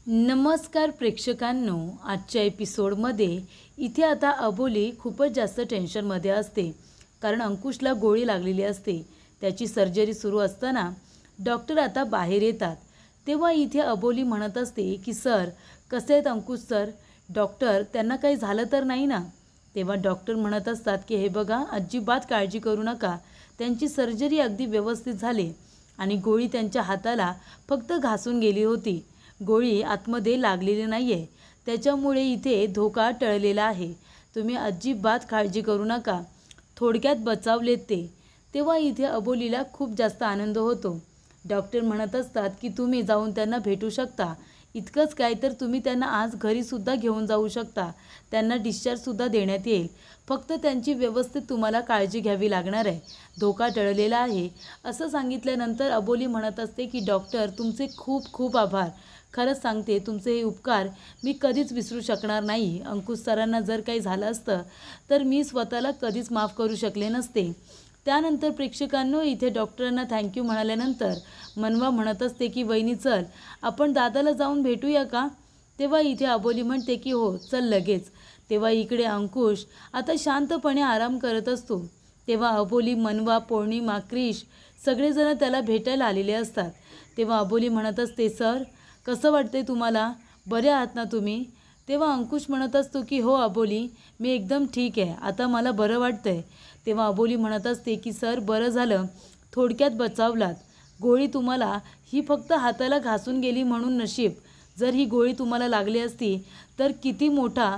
नमस्कार प्रेक्षकांनो, आजच्या एपिसोडमध्ये इथे आता अबोली खूपच जास्त टेन्शनमध्ये असते, कारण अंकुशला गोळी लागलेली असते. त्याची सर्जरी सुरू असताना डॉक्टर आता बाहेर येतात. तेव्हा इथे अबोली म्हणत असते की सर, कसे आहेत अंकुश सर? डॉक्टर, त्यांना काही झालं तर नाही ना? तेव्हा डॉक्टर म्हणत असतात की हे बघा, अजिबात काळजी करू नका, त्यांची सर्जरी अगदी व्यवस्थित झाली आणि गोळी त्यांच्या हाताला फक्त घासून गेली होती. गोळी आतमध्ये लागलेली नाही आहे, त्याच्यामुळे इथे धोका टळलेला आहे. तुम्ही अजिबात काळजी करू नका, थोडक्यात बचावलेत ते. तेव्हा इथे अबोलीला खूप जास्त आनंद होतो. डॉक्टर म्हणत असतात की तुम्ही जाऊन त्यांना भेटू शकता. इतकंच काय तर तुम्ही त्यांना आज घरीसुद्धा घेऊन जाऊ शकता. त्यांना डिस्चार्जसुद्धा देण्यात येईल. फक्त त्यांची व्यवस्थित तुम्हाला काळजी घ्यावी लागणार आहे. धोका टळलेला आहे असं सांगितल्यानंतर अबोली म्हणत असते की डॉक्टर, तुमचे खूप खूप आभार. खरंच सांगते, तुमचे हे उपकार मी कधीच विसरू शकणार नाही. अंकुश सरांना जर काही झालं असतं तर मी स्वतःला कधीच माफ करू शकले नसते. त्यानंतर प्रेक्षकांनो, इथे डॉक्टरांना थँक्यू म्हणाल्यानंतर मनवा म्हणत असते की वहिनी चल, आपण दादाला जाऊन भेटूया का? तेव्हा इथे अबोली म्हणते की हो चल लगेच. तेव्हा इकडे अंकुश आता शांतपणे आराम करत असतो. तेव्हा अबोली, मनवा, पौर्णिमा, क्रिश सगळेजण त्याला भेटायला आलेले असतात. तेव्हा अबोली म्हणत असते सर, कसं वाटतंय तुम्हाला? बरे आहात ना तुम्ही? तेव्हा अंकुश म्हणत असतो की हो अबोली, मी एकदम ठीक आहे, आता मला बरं वाटतंय. तेव्हा अबोली म्हणत असते की सर, बरं झालं, थोडक्यात बचावलात. गोळी तुम्हाला ही फक्त हाताला घासून गेली म्हणून नशीब. जर ही गोळी तुम्हाला लागली असती तर किती मोठा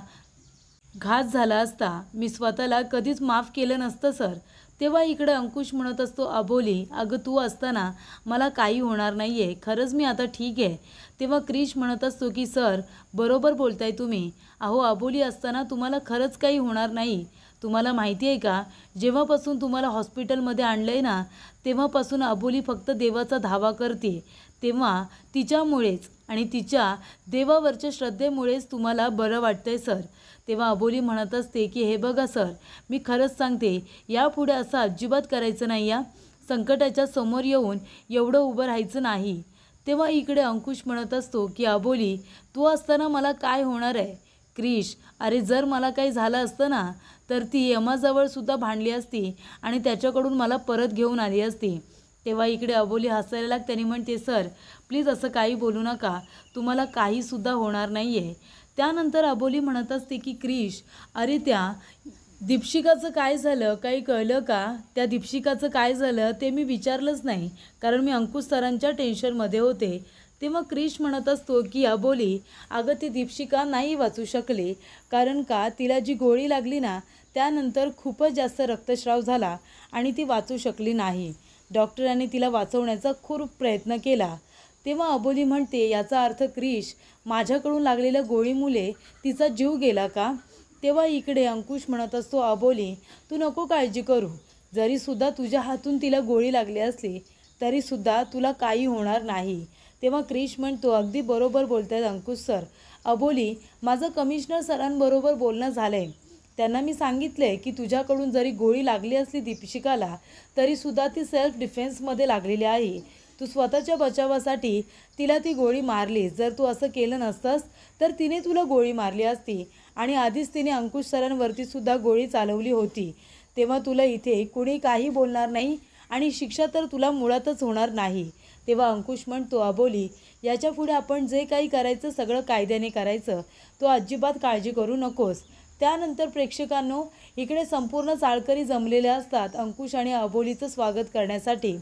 घात झाला असता. मी स्वतःला कधीच माफ केलं नसतं सर. तेव्हा इकडे अंकुश म्हणत असतो अबोली, अगं तू असताना मला काही होणार नाही आहे, खरंच मी आता ठीक आहे. तेव्हा क्रिश म्हणत असतो की सर, बरोबर बोलताय तुम्ही. अहो अबोली असताना तुम्हाला खरंच काही होणार नाही. तुम्हाला माहिती आहे का, जेव्हापासून तुम्हाला हॉस्पिटलमध्ये आणलं आहे ना, तेव्हापासून अबोली फक्त देवाचा धावा करते. तेव्हा तिच्यामुळेच आणि तिच्या देवावरच्या श्रद्धेमुळेच तुम्हाला बरं वाटतंय सर. तेव्हा अबोली म्हणत असते की हे बघा सर, मी खरंच सांगते, यापुढे असं अजिबात करायचं नाही. या संकटाच्या समोर येऊन एवढं उभं राहायचं नाही. तेव्हा इकडे अंकुश म्हणत असतो की अबोली, तू असताना मला काय होणार आहे? क्रिश, अरे जर मला काही झालं असतं ना, तर ती यमाजवळ सुद्धा भांडली असती आणि त्याच्याकडून मला परत घेऊन आली असती. तेव्हा इकडे अबोली हसायला लागते आणि म्हणते सर, प्लीज असं काही बोलू नका, तुम्हाला काहीसुद्धा होणार नाही आहे. त्यानंतर अबोली म्हणत असते की क्रिश, अरे त्या दीपशिकाचं काय झालं, काही कळलं का? त्या दीपशिकाचं काय झालं ते मी विचारलंच नाही, कारण मी अंकुश सरांच्या टेन्शनमध्ये होते. तेव्हा क्रिश म्हणत असतो की अबोली, अगं ती दीपशिका नाही वाचू शकली, कारण का तिला जी गोळी लागली ना, त्यानंतर खूपच जास्त रक्तस्राव झाला आणि ती वाचू शकली नाही. डॉक्टरांनी तिला वाचवण्याचा खूप प्रयत्न केला. तेव्हा अबोली म्हणते, याचा अर्थ क्रिश, माझ्याकडून लागलेल्या गोळीमुळे तिचा जीव गेला का? तेव्हा इकडे अंकुश म्हणत असतो अबोली, तू नको काळजी करू. जरीसुद्धा तुझ्या हातून तिला गोळी लागली असली तरीसुद्धा तुला काही होणार नाही. तेव्हा क्रिश म्हणतो, अगदी बरोबर बोलत आहेत अंकुश सर. अबोली, माझं कमिशनर सरांबरोबर बोलणं झालं आहे. त्यांना मी सांगितलं आहे की तुझ्याकडून जरी गोळी लागली असली दीपशिकाला, तरीसुद्धा ती सेल्फ डिफेन्समध्ये लागलेली आहे. तू स्वतःच्या बचावासाठी तिला ती गोळी मारली. जर तू असं केलं नसतंस तर तिने तुला गोळी मारली असती आणि आधीच तिने अंकुश सरांवरती सुद्धा गोळी चालवली होती. तेव्हा तुला इथे कुणी काही बोलणार नाही आणि शिक्षा तर तुला मुळातच होणार नाही. तेव्हा अंकुश म्हणतो, अबोली, याच्यापुढे आपण जे काही करायचं सगळं कायद्याने करायचं, तो अजिबात काळजी करू नकोस. त्यानंतर प्रेक्षकांनो, इकडे संपूर्ण चाळकरी जमलेले असतात अंकुश आणि अबोलीचं स्वागत करण्यासाठी.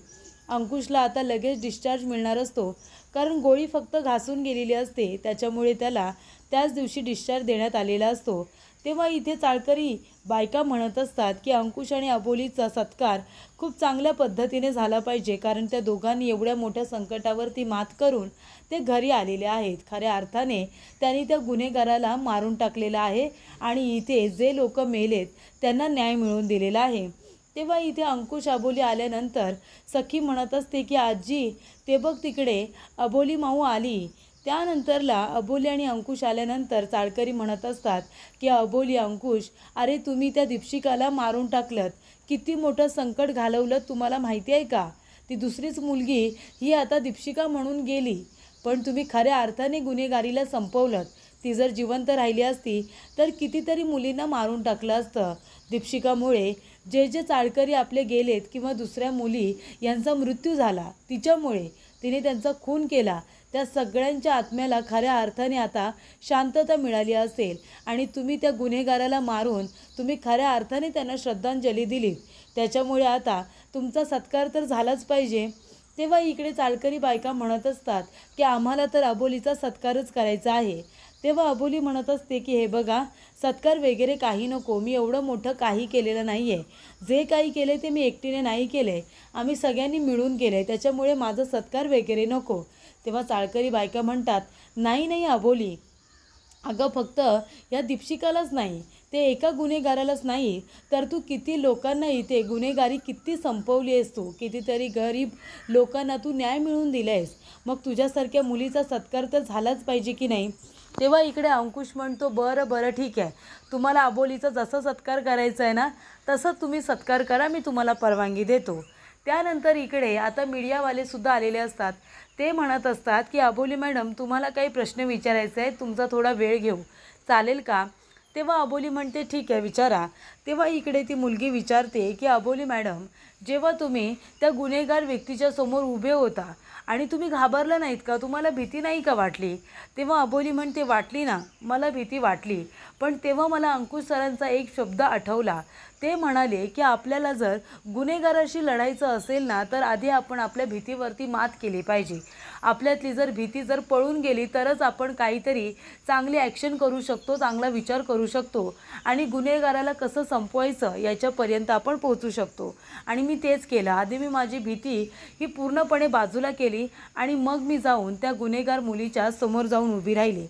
अंकुशला आता लगेच डिस्चार्ज मिळणार असतो, कारण गोळी फक्त घासून गेलेली असते, त्याच्यामुळे त्याला त्याच दिवशी डिस्चार्ज देण्यात आलेला असतो. तेव्हा इथे चाळकरी बायका म्हणत असतात की अंकुश आणि अबोलीचा सत्कार खूप चांगल्या पद्धतीने झाला पाहिजे, कारण त्या दोघांनी एवढ्या मोठ्या संकटावरती मात करून ते घरी आलेले आहेत. खऱ्या अर्थाने त्यांनी त्या गुन्हेगाराला मारून टाकलेलं आहे आणि इथे जे लोक मेलेत त्यांना न्याय मिळवून दिलेला आहे. तेव्हा इथे अंकुश अबोली आल्यानंतर सखी म्हणत असते की आजी, ते बघ तिकडे अबोली माऊ आली. त्यानंतरला अबोली आणि अंकुश आल्यानंतर चाळकरी म्हणत असतात की अबोली, अंकुश, अरे तुम्ही त्या दीपशिकाला मारून टाकलं, किती मोठं संकट घालवलं तुम्हाला माहिती आहे का? ती दुसरीच मुलगी ही आता दीपशिका म्हणून गेली, पण तुम्ही खऱ्या अर्थाने गुन्हेगारीला संपवलं. ती जर जिवंत राहिली असती तर कितीतरी मुलींना मारून टाकलं असतं. दीपशिकामुळे जे चाळकरी आपले गेलेत किंवा दुसऱ्या मुली यांचा मृत्यू झाला तिच्यामुळे, तिने त्यांचा खून केला, त्या सगळ्यांच्या आत्म्याला खऱ्या अर्थाने आता शांतता मिळाली असेल आणि तुम्ही त्या गुन्हेगाराला मारून तुम्ही खऱ्या अर्थाने त्यांना श्रद्धांजली दिलीत. त्याच्यामुळे आता तुमचा सत्कार तर झालाच पाहिजे. तेव्हा इकडे चाळकरी बायका म्हणत असतात की आम्हाला तर अबोलीचा सत्कारच करायचा आहे. तेव्हा अबोली म्हणत असते की हे बघा, सत्कार वगैरे काही नको, मी एवढं मोठं काही केलेलं नाही आहे. जे काही केले ते मी एकटीने नाही केले, आम्ही सगळ्यांनी मिळून केले, त्याच्यामुळे माझं सत्कार वगैरे नको. तेव्हा चाळकरी बायका म्हणतात नाही नाही अबोली, अगं फक्त या दीपशिकालाच नाही, ते एका गुन्हेगारालाच नाही तर तू किती लोकांना इथे गुन्हेगारी किती संपवली आहेस, तू कितीतरी गरीब लोकांना तू न्याय मिळवून दिला आहेस, मग तुझ्यासारख्या मुलीचा सत्कार तर झालाच पाहिजे की नाही. तेव्हा इकडे अंकुश म्हणतो बरं बरं ठीक आहे, तुम्हाला अबोलीचा जसा सत्कार करायचा आहे ना तसं तुम्ही सत्कार करा, मी तुम्हाला परवानगी देतो. त्यानंतर इकडे आता मीडियावालेसुद्धा आलेले असतात. ते म्हणत असतात की अबोली मॅडम तुम्हाला काही प्रश्न विचारायचे आहेत, तुमचा थोडा वेळ घेऊ चालेल का. तेव्हा अबोली म्हणते ठीक आहे विचारा. तेव्हा इकडे ती मुलगी विचारते की अबोली मॅडम, जेव्हा तुम्ही त्या गुन्हेगार व्यक्तीच्या समोर उभे होता आणि तुम्ही घाबरला नाहीत का, तुम्हाला भीती नाही का वाटली. तेव्हा अबोली म्हणते वाटली ना, मला भीती वाटली, पण तेव्हा मला अंकुश सरांचा एक शब्द आठवला. ते म्हणाले की आपल्याला जर गुन्हेगाराशी लढायचं असेल ना तर आधी आपण आपल्या भीतीवरती मात केली पाहिजे. आपल्यातली जर भीती जर पळून गेली तरच आपण काहीतरी चांगली ॲक्शन करू शकतो, चांगला विचार करू शकतो आणि गुन्हेगाराला कसं संपवायचं याच्यापर्यंत आपण पोहोचू शकतो. आणि मी तेच केलं. आधी मी माझी भीती ही पूर्णपणे बाजूला केली आणि मग मी जाऊन त्या गुन्हेगार मुलीच्या समोर जाऊन उभी राहिली.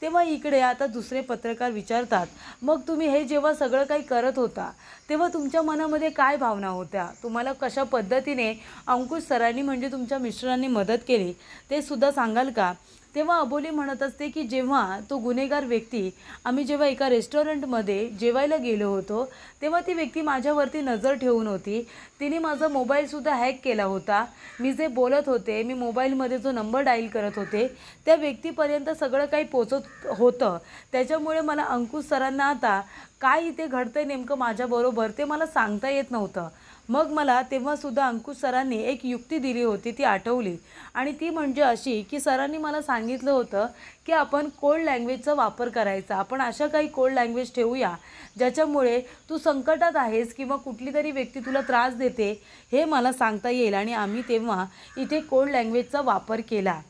तेव्हा इकडे आता दुसरे पत्रकार विचारतात मग तुम्ही हे जेव्हा सगळं काही करत होता तेव्हा तुमच्या मनामध्ये काय भावना होत्या, तुम्हाला कशा पद्धतीने अंकुश सरांनी म्हणजे तुमच्या मिस्टरांनी मदत केली ते सुद्धा सांगाल का. तेव्हा अबोली म्हणत असते की जेव्हा तो गुन्हेगार व्यक्ती, आम्ही जेव्हा एका रेस्टॉरंटमध्ये जेवायला गेलो होतो तेव्हा ती व्यक्ती माझ्यावरती नजर ठेवून होती. तिने माझा मोबाईलसुद्धा हॅक केला होता. मी जे बोलत होते, मी मोबाईलमध्ये जो नंबर डायल करत होते त्या व्यक्तीपर्यंत सगळं काही पोचत होतं. त्याच्यामुळे मला अंकुश सरांना आता काय इथे घडतंय नेमकं माझ्याबरोबर ते मला सांगता येत नव्हतं. मग मला तेव्हासुद्धा अंकुश सरांनी एक युक्ती दिली होती ती आठवली आणि ती म्हणजे अशी की सरांनी मला सांगितलं होतं की आपण कोड लँग्वेजचा वापर करायचा. आपण अशा काही कोड लँग्वेज ठेवूया ज्याच्यामुळे तू संकटात आहेस किंवा कुठली तरी व्यक्ती तुला त्रास देते हे मला सांगता येईल आणि आम्ही तेव्हा इथे कोड लँग्वेजचा वापर केला.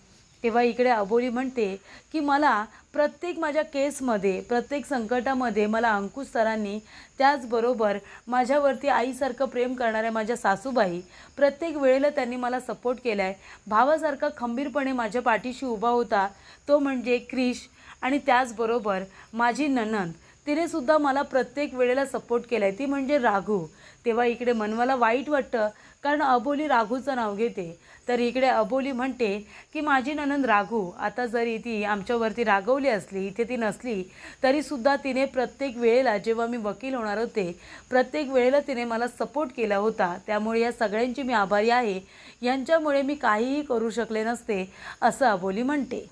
तेव्हा इकडे अबोली म्हणते की मला प्रत्येक माझ्या केसमध्ये, प्रत्येक संकटामध्ये मला अंकुश सरांनी, त्याचबरोबर माझ्यावरती आईसारखं प्रेम करणाऱ्या माझ्या सासूबाई, प्रत्येक वेळेला त्यांनी मला सपोर्ट केला आहे. भावासारखा खंबीरपणे माझ्या पाठीशी उभा होता तो म्हणजे क्रिश आणि त्याचबरोबर माझी नणंद, तिनेसुद्धा मला प्रत्येक वेळेला सपोर्ट केला आहे, ती म्हणजे राघू. तेव्हा इकडे मनवाला वाईट वाटतं कारण अबोली राघूचं नाव घेते. तर इकडे अबोली म्हणते की माझी नणंद राघू आता जरी ती आमच्यावरती रागवली असली, इथे ती नसली तरीसुद्धा तिने प्रत्येक वेळेला जेव्हा मी वकील होणार होते प्रत्येक वेळेला तिने मला सपोर्ट केला होता. त्यामुळे या सगळ्यांची मी आभारी आहे, यांच्यामुळे मी काहीही करू शकले नसते असं अबोली म्हणते.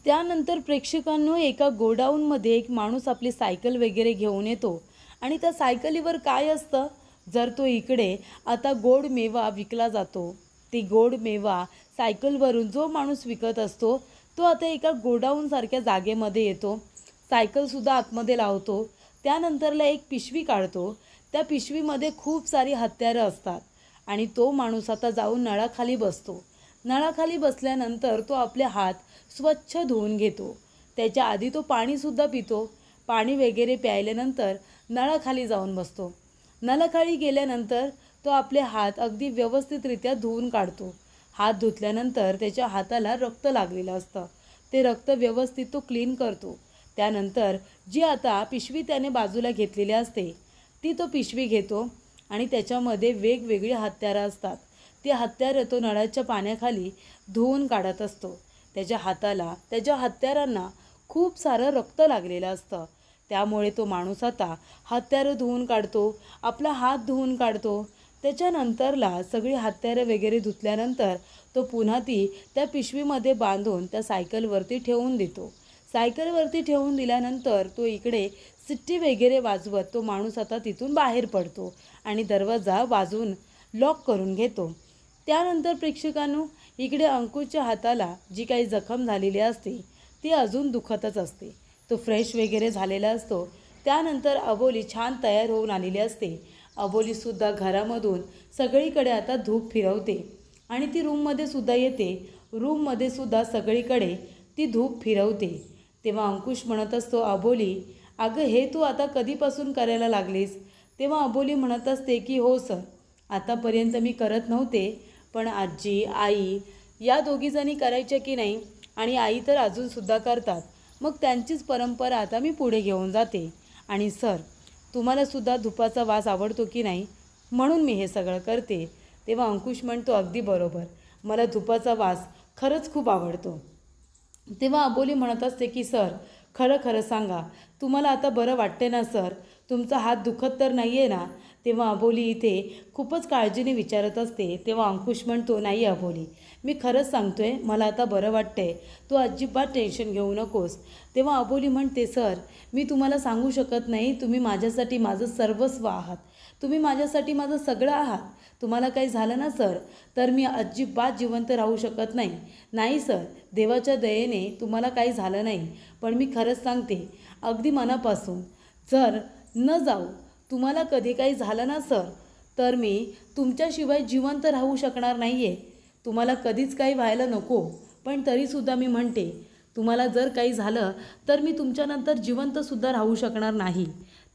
त्यानंतर प्रेक्षकांनो एका गोडाऊनमध्ये एक माणूस आपली सायकल वगैरे घेऊन येतो आणि त्या सायकलीवर काय असतं, जर तो इकडे आता गोड मेवा विकला जातो. ती गोड मेवा सायकलवरून जो माणूस विकत असतो तो आता एका गोडाऊनसारख्या जागेमध्ये येतो. सायकलसुद्धा आतमध्ये लावतो. त्यानंतरला एक पिशवी काढतो. त्या पिशवीमध्ये खूप सारी हत्यारं असतात आणि तो माणूस आता जाऊन नळाखाली बसतो. नळाखाली बसल्यानंतर तो आपले हात स्वच्छ धुवून घेतो. त्याच्या आधी तो पाणीसुद्धा पितो. पाणी वगैरे प्यायल्यानंतर नळाखाली जाऊन बसतो. नळाखाली गेल्यानंतर तो आपले हात अगदी व्यवस्थितरित्या धुवून काढतो. हात धुतल्यानंतर त्याच्या हाताला रक्त लागलेलं असतं. ते रक्त व्यवस्थित तो क्लीन करतो. त्यानंतर जी आता पिशवी त्याने बाजूला घेतलेली असते ती तो पिशवी घेतो आणि त्याच्यामध्ये वेगवेगळी हत्यारं असतात. ती हत्यारं तो नळाच्या पाण्याखाली धुवून काढत असतो. त्याच्या हाताला, त्याच्या हत्यारांना खूप सारं रक्त लागलेलं असतं. त्यामुळे तो माणूस आता हत्यारं धुवून काढतो, आपला हात धुवून काढतो. त्याच्यानंतरला सगळी हत्यारं वगैरे धुतल्यानंतर तो पुन्हा ती त्या पिशवीमध्ये बांधून त्या सायकलवरती ठेवून देतो. सायकलवरती ठेवून दिल्यानंतर तो इकडे सिट्टी वगैरे वाजवत तो माणूस आता तिथून बाहेर पडतो आणि दरवाजा वाजवून लॉक करून घेतो. त्यानंतर प्रेक्षकांनो, इकडे अंकुशच्या हाताला जी काही जखम झालेली असते ती अजून दुखतच असते. तो फ्रेश वगैरे झालेला असतो. त्यानंतर अबोली छान तयार होऊन आलेली असते. अबोलीसुद्धा घरामधून सगळीकडे आता धूप फिरवते आणि ती रूममध्ये सुद्धा येते. रूममध्ये सुद्धा सगळीकडे ती धूप फिरवते. तेव्हा अंकुश म्हणत असतो, अबोली अगं हे तू आता कधीपासून करायला लागलीस? तेव्हा अबोली म्हणत असते की हो सर, आतापर्यंत मी करत नव्हते, पण आजी आई या दोघीजणी करायच्या की नाही, आणि आई तर अजूनसुद्धा करतात, मग त्यांचीच परंपरा आता मी पुढे घेऊन जाते. आणि सर, तुम्हालासुद्धा धुपाचा वास आवडतो की नाही, म्हणून मी हे सगळं करते. तेव्हा अंकुश म्हणतो, अगदी बरोबर, मला धुपाचा वास खरंच खूप आवडतो. तेव्हा अबोली म्हणत असते की सर, खरं खरं सांगा, तुम्हाला आता बरं वाटते ना सर? तुमचा हात दुखत तर नाही आहे ना? तेव्हा अबोली इथे खूपच काळजीने विचारत असते. तेव्हा अंकुश म्हणतो, नाही अबोली, मी खरंच सांगतोय, मला आता बरं वाटतंय, तू अजिबात टेन्शन घेऊ नकोस. तेव्हा अबोली म्हणते, सर मी तुम्हाला सांगू शकत नाही, तुम्ही माझ्यासाठी माझं सर्वस्व आहात, तुम्ही माझ्यासाठी माझं सगळं आहात. तुम्हाला काही झालं ना सर, तर मी अजिबात जिवंत राहू शकत नाही. नाही सर, देवाच्या दयेने तुम्हाला काही झालं नाही, पण मी खरंच सांगते अगदी मनापासून, जर न जाऊ तुम्हाला कधी काही झालं ना सर, तर मी तुमच्याशिवाय जिवंत राहू शकणार नाही आहे. तुम्हाला कधीच काही व्हायला नको, पण तरीसुद्धा मी म्हणते, तुम्हाला जर काही झालं तर मी तुमच्यानंतर जिवंतसुद्धा राहू शकणार नाही.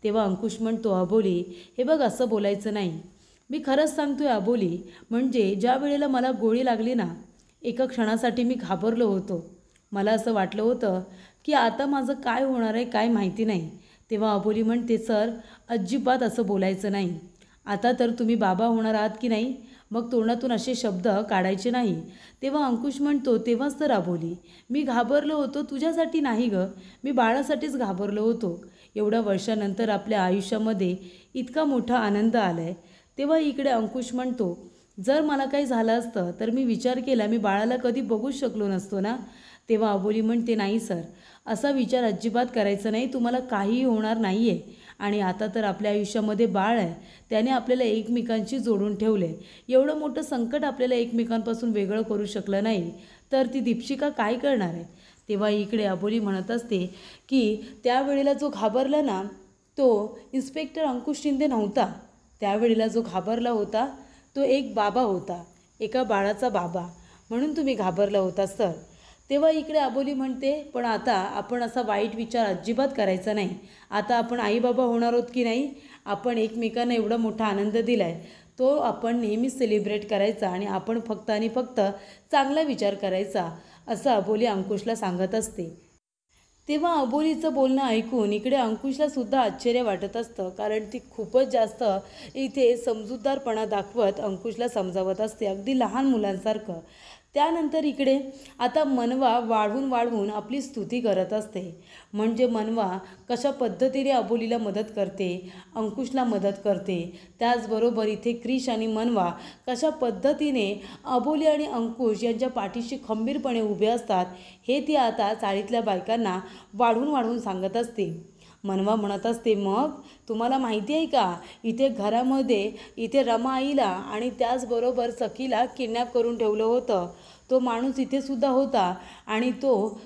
तेव्हा अंकुश म्हणतो, अबोली हे बघ, असं बोलायचं नाही, मी खरंच सांगतोय अबोली, म्हणजे ज्या वेळेला मला गोळी लागली ना, एका क्षणासाठी मी घाबरलो होतो. मला असं वाटलं होतं की आता माझं काय होणार आहे काय माहिती नाही. तेव्हा अबोली म्हणते, सर अजिबात असं बोलायचं नाही. आता तर तुम्ही बाबा होणार आहात की नाही, मग तोंडातून असे शब्द काढायचे नाही. तेव्हा अंकुश म्हणतो, तेव्हाच तर अबोली, मी घाबरलो होतो तुझ्यासाठी नाही गं, मी बाळासाठीच घाबरलो होतो. एवढ्या वर्षानंतर आपल्या आयुष्यामध्ये इतका मोठा आनंद आला आहे. तेव्हा इकडे अंकुश म्हणतो, जर मला काही झालं असतं तर मी विचार केला, मी बाळाला कधी बघूच शकलो नसतो ना. तेव्हा अबोली म्हणते, नाही सर, असा विचार अजिबात करायचा नाही, तुम्हाला काहीही होणार नाही आहे. आणि आता तर आपल्या आयुष्यामध्ये बाळ आहे, त्याने आपल्याला एकमेकांशी जोडून ठेवले. एवढं मोठं संकट आपल्याला एकमेकांपासून वेगळं करू शकलं नाही, तर ती दीपशिका काय करणार आहे? तेव्हा इकडे अबोली म्हणत असते की त्यावेळेला जो घाबरला ना, तो इन्स्पेक्टर अंकुश शिंदे नव्हता. त्यावेळेला जो घाबरला होता तो एक बाबा होता, एका बाळाचा बाबा, म्हणून तुम्ही घाबरला होता सर. तेव्हा इकडे अबोली म्हणते, पण आता आपण असा वाईट विचार अजिबात करायचा नाही. आता आपण आईबाबा होणार आहोत की नाही, आपण एकमेकांना एवढा मोठा आनंद दिला आहे, तो आपण नेहमीच सेलिब्रेट करायचा आणि आपण फक्त आणि फक्त चांगला विचार करायचा, असं अबोली अंकुशला सांगत असते. तेव्हा अबोलीचं बोलणं ऐकून इकडे अंकुशलासुद्धा आश्चर्य वाटत असतं, कारण ती खूपच जास्त इथे समजूतदारपणा दाखवत अंकुशला समजावत असते, अगदी लहान मुलांसारखं. त्यानंतर इकडे आता मनवा वाढवून आपली स्तुती करत असते. म्हणजे मनवा कशा पद्धतीने अबोलीला मदत करते, अंकुशला मदत करते. त्याचबरोबर इथे क्रिश आणि मनवा कशा पद्धतीने अबोली आणि अंकुश यांच्या पाठीशी खंबीरपणे उभे असतात, हे ती आता चाळीतल्या बायकांना वाढवून सांगत असते. मनवा म्हणत असते, मग तुम्हाला माहिती आहे का, इथे घरामध्ये इथे रमा आईला आणि त्याचबरोबर सखीला किडनॅप करून ठेवलं होतं. तो माणूस इथे सुद्धा होता आणि तो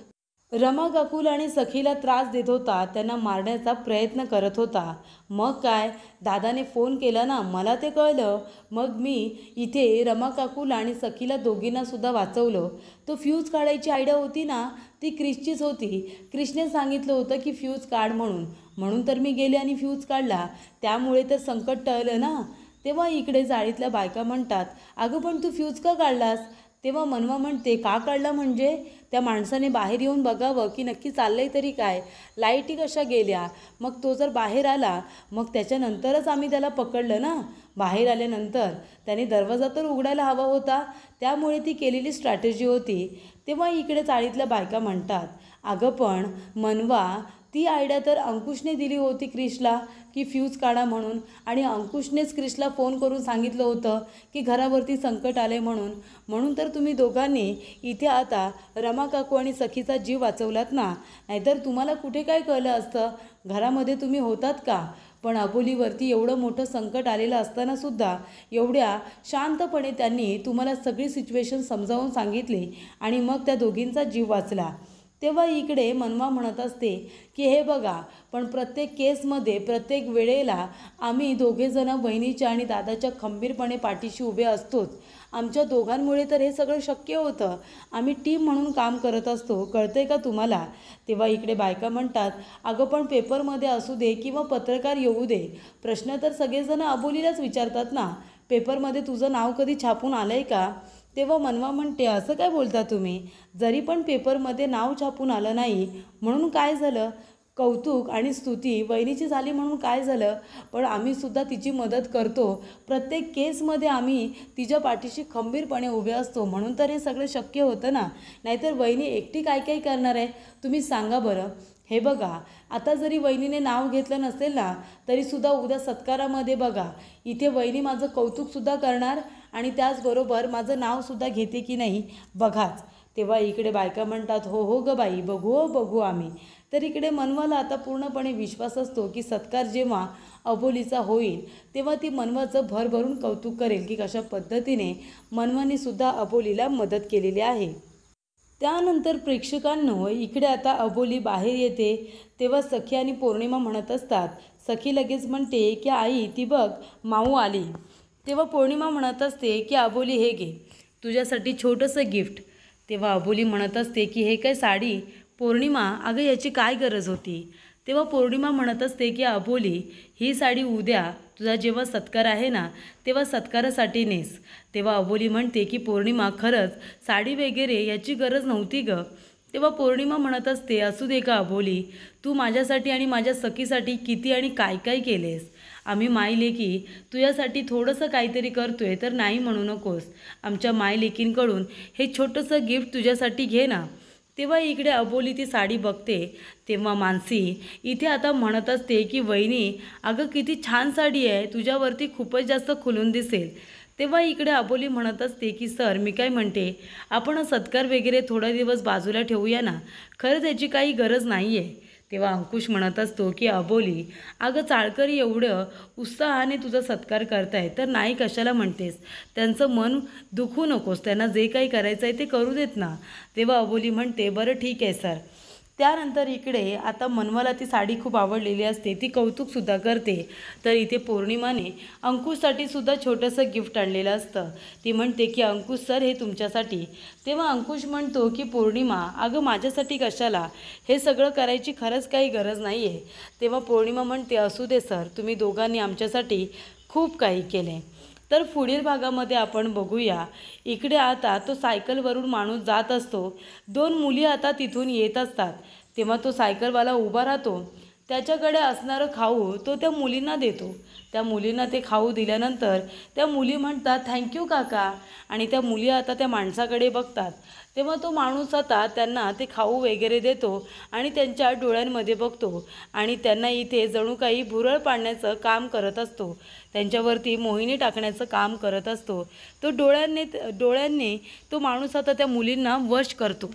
रमा काकूला आणि सखीला त्रास देत होता, त्यांना मारण्याचा प्रयत्न करत होता. मग काय, दादाने फोन केला ना, मला ते कळलं, मग मी इथे रमा काकूला आणि सखीला दोघींनासुद्धा वाचवलं. तो फ्यूज काढायची आयडिया होती ना, ती क्रिशचीच होती. क्रिशने सांगितलं होतं की फ्यूज काढ म्हणून तर मी गेले आणि फ्यूज काढला, त्यामुळे तर संकट टळलं ना. तेव्हा इकडे जाळीतल्या बायका म्हणतात, अगं पण तू फ्यूज का काढलास? तेव्हा मनवा म्हणते, का काढला म्हणजे त्या माणसाने बाहेर येऊन बघावं की नक्की चाललंय तरी काय, लाईटी कशा गेल्या, मग तो जर बाहेर आला मग त्याच्यानंतरच आम्ही त्याला पकडलं ना. बाहेर आल्यानंतर त्याने दरवाजा तर उघडायला हवा होता, त्यामुळे ती केलेली स्ट्रॅटेजी होती. तेव्हा इकडे चाळीतल्या बायका म्हणतात, अगं पण मनवा ती आयडिया तर अंकुशने दिली होती क्रिशला की फ्यूज काढा म्हणून, आणि अंकुशनेच क्रिशला फोन करून सांगितलं होतं की घरावरती संकट आले म्हणून तर तुम्ही दोघांनी इथे आता रमा काकू आणि सखीचा जीव वाचवलात ना. नाहीतर तुम्हाला कुठे काय कळलं असतं, घरामध्ये तुम्ही होतात का. पण अबोलीवरती एवढं मोठं संकट आलेलं असतानासुद्धा एवढ्या शांतपणे त्यांनी तुम्हाला सगळी सिच्युएशन समजावून सांगितली आणि मग त्या दोघींचा जीव वाचला. तेव्हा इकडे मनवा म्हणत असते की हे बघा, पण प्रत्येक केसमध्ये प्रत्येक वेळेला आम्ही दोघेजण वहिनीच्या आणि दादाच्या खंबीरपणे पाठीशी उभे असतोच. आमच्या दोघांमुळे तर हे सगळं शक्य होतं. आम्ही टीम म्हणून काम करत असतो, कळतंय का तुम्हाला. तेव्हा इकडे बायका म्हणतात, अगं पण पेपरमध्ये असू दे किंवा पत्रकार येऊ दे, प्रश्न तर सगळेजण अबोलीलाच विचारतात ना. पेपरमध्ये तुझं नाव कधी छापून आलं आहे का. तेव्हा मनवा म्हणते, असं काय बोलता तुम्ही. जरी पण पेपरमध्ये नाव छापून आलं नाही म्हणून काय झालं, कौतुक आणि स्तुती वहिनीची झाली म्हणून काय झालं, पण आम्हीसुद्धा तिची मदत करतो. प्रत्येक केसमध्ये आम्ही तिच्या पाठीशी खंबीरपणे उभे असतो, म्हणून तर हे सगळं शक्य होतं ना. नाहीतर वहिनी एकटी काय काय करणार आहे, तुम्ही सांगा बरं. हे बघा, आता जरी वहिनीने नाव घेतलं नसेल ना तरीसुद्धा उद्या सत्कारामध्ये बघा, इथे वहिनी माझं कौतुकसुद्धा करणार आणि त्याचबरोबर माझं नावसुद्धा घेते की नाही बघाच. तेव्हा इकडे बायका म्हणतात, हो हो ग बाई, बघू आम्ही. तर इकडे मनवाला आता पूर्णपणे विश्वास असतो की सत्कार जेव्हा अबोलीचा होईल तेव्हा ती मनवाचं भरभरून कौतुक करेल की कशा पद्धतीने मनवानेसुद्धा अबोलीला मदत केलेली आहे. त्यानंतर प्रेक्षकांनो इकडे आता अबोली बाहेर येते. तेव्हा सखी आणि पौर्णिमा म्हणत असतात. सखी लगेच म्हणते की आई ती बघ माऊ आली. तेव्हा पौर्णिमा म्हणत असते की अबोली हे घे तुझ्यासाठी छोटंसं गिफ्ट. तेव्हा अबोली म्हणत असते की हे काय साडी. पौर्णिमा अगं याची काय गरज होती. तेव्हा पौर्णिमा म्हणत असते की अबोली ही साडी उद्या तुझा जेव्हा सत्कार आहे ना तेव्हा सत्कारासाठी नेस. तेव्हा अबोली म्हणते की पौर्णिमा खरंच साडी वगैरे याची गरज नव्हती ग. तेव्हा पौर्णिमा म्हणत असते, असू दे का अबोली, तू माझ्यासाठी आणि माझ्या सखीसाठी किती आणि काय काय केलेस. आम्ही मायलेकी तुझ्यासाठी थोडंसं काहीतरी करतोय तर नाही म्हणू नकोस. आमच्या मायलेकींकडून हे छोटंसं गिफ्ट तुझ्यासाठी घे ना. तेव्हा इकडे अबोली ती साडी बघते. तेव्हा मानसी इथे आता म्हणत असते की वहिनी अगं किती छान साडी आहे, तुझ्यावरती खूपच जास्त खुलून दिसेल. तेव्हा इकडे अबोली म्हणत असते की सर मी काय म्हणते, आपण सत्कार वगैरे थोडा दिवस बाजूला ठेवूया ना, खरंच याची काही गरज नाही आहे. तेव्हा अंकुश म्हणत असतो की अबोली अगं चाळकरी एवढं उत्साहाने तुझा सत्कार करताय तर नाही कशाला म्हणतेस, त्यांचं मन दुखू नकोस, त्यांना जे काही करायचं आहे ते करू देत ना. तेव्हा अबोली म्हणते बरं ठीक आहे सर. त्यानंतर इकडे आता मनवाला ती साडी खूप आवडलेली असते, ती कौतुकसुद्धा करते. तर इथे पौर्णिमाने अंकुशसाठी सुद्धा छोटंसं गिफ्ट आणलेलं असतं. ती म्हणते की अंकुश सर हे तुमच्यासाठी. तेव्हा अंकुश म्हणतो की पौर्णिमा अगं माझ्यासाठी कशाला, हे सगळं करायची खरंच काही गरज नाही आहे. तेव्हा पौर्णिमा म्हणते असू दे सर, तुम्ही दोघांनी आमच्यासाठी खूप काही केले. तर पुढील भागामध्ये आपण बघूया. इकडे आता तो सायकलवरून माणूस जात असतो. दोन मुली आता तिथून येत असतात. तेव्हा तो सायकलवाला उभा राहतो. त्याच्याकडे असणारं खाऊ तो त्या मुलींना देतो. त्या मुलींना ते खाऊ दिल्यानंतर त्या मुली म्हणतात थँक्यू काका, आणि त्या मुली आता त्या माणसाकडे बघतात. तेव्हा तो माणूस आता त्यांना ते खाऊ वगैरे देतो आणि त्यांच्या डोळ्यांमध्ये बघतो आणि त्यांना इथे जणू काही भुरळ पाडण्याचं काम करत असतो, त्यांच्यावरती मोहिनी टाकण्याचं काम करत असतो. तो डोळ्यांनी तो माणूस आता त्या मुलींना वश करतो.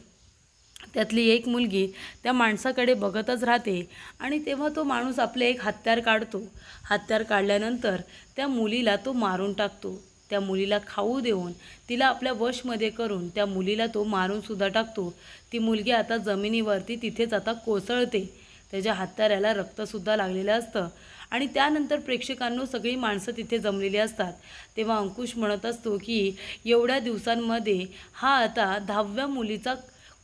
त्यातली एक मुलगी त्या माणसाकडे बघतच राहते आणि तेव्हा तो माणूस आपले एक हत्यार काढतो. हत्यार काढल्यानंतर त्या मुलीला तो मारून टाकतो. त्या मुलीला खाऊ देऊन तिला आपल्या वशमध्ये करून त्या मुलीला तो मारूनसुद्धा टाकतो. ती मुलगी आता जमिनीवरती तिथेच आता कोसळते. त्याच्या हत्याराला रक्तसुद्धा लागलेलं असतं आणि त्यानंतर प्रेक्षकांनो सगळी माणसं तिथे जमलेली असतात. तेव्हा अंकुश म्हणत असतो की एवढ्या दिवसांमध्ये हा आता 10व्या मुलीचा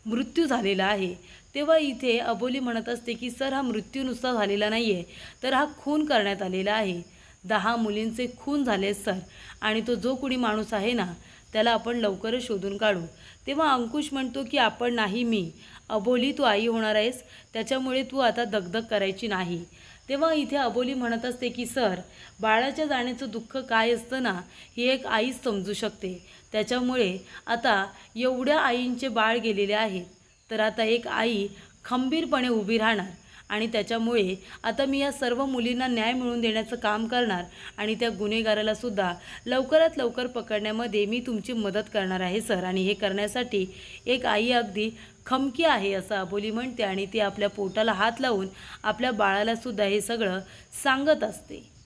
मृत्यू झालेला आहे. तेव्हा इथे अबोली म्हणत असते की सर हा मृत्यू नुसता झालेला नाही आहे, तर हा खून करण्यात आलेला आहे. 10 मुलींचे खून झाले सर, आणि तो जो कुणी माणूस आहे ना त्याला आपण लवकरच शोधून काढू. तेव्हा अंकुश म्हणतो की आपण नाही, मी अबोली तू आई होणार आहेस, त्याच्यामुळे तू आता दगदग करायची नाही. तेव्हा इथे अबोली म्हणत असते की सर बाळाच्या जाण्याचं दुःख काय असतं ना ही एक आईच समजू शकते. त्याच्यामुळे आता एवढ्या आईंचे बाळ गेलेले आहेत, तर आता एक आई खंबीरपणे उभी राहणार आणि त्याच्यामुळे आता मी या सर्व मुलींना न्याय मिळवून देण्याचं काम करणार आणि त्या गुन्हेगाराला सुद्धा लवकरात लवकर पकडण्यामध्ये मी तुमची मदत करणार आहे सर. आणि हे करण्यासाठी एक आई अगदी खमकी आहे असं अबोली म्हणते आणि ती आपल्या पोटाला हात लावून आपल्या बाळाला सुद्धा हे सगळं सांगत असते.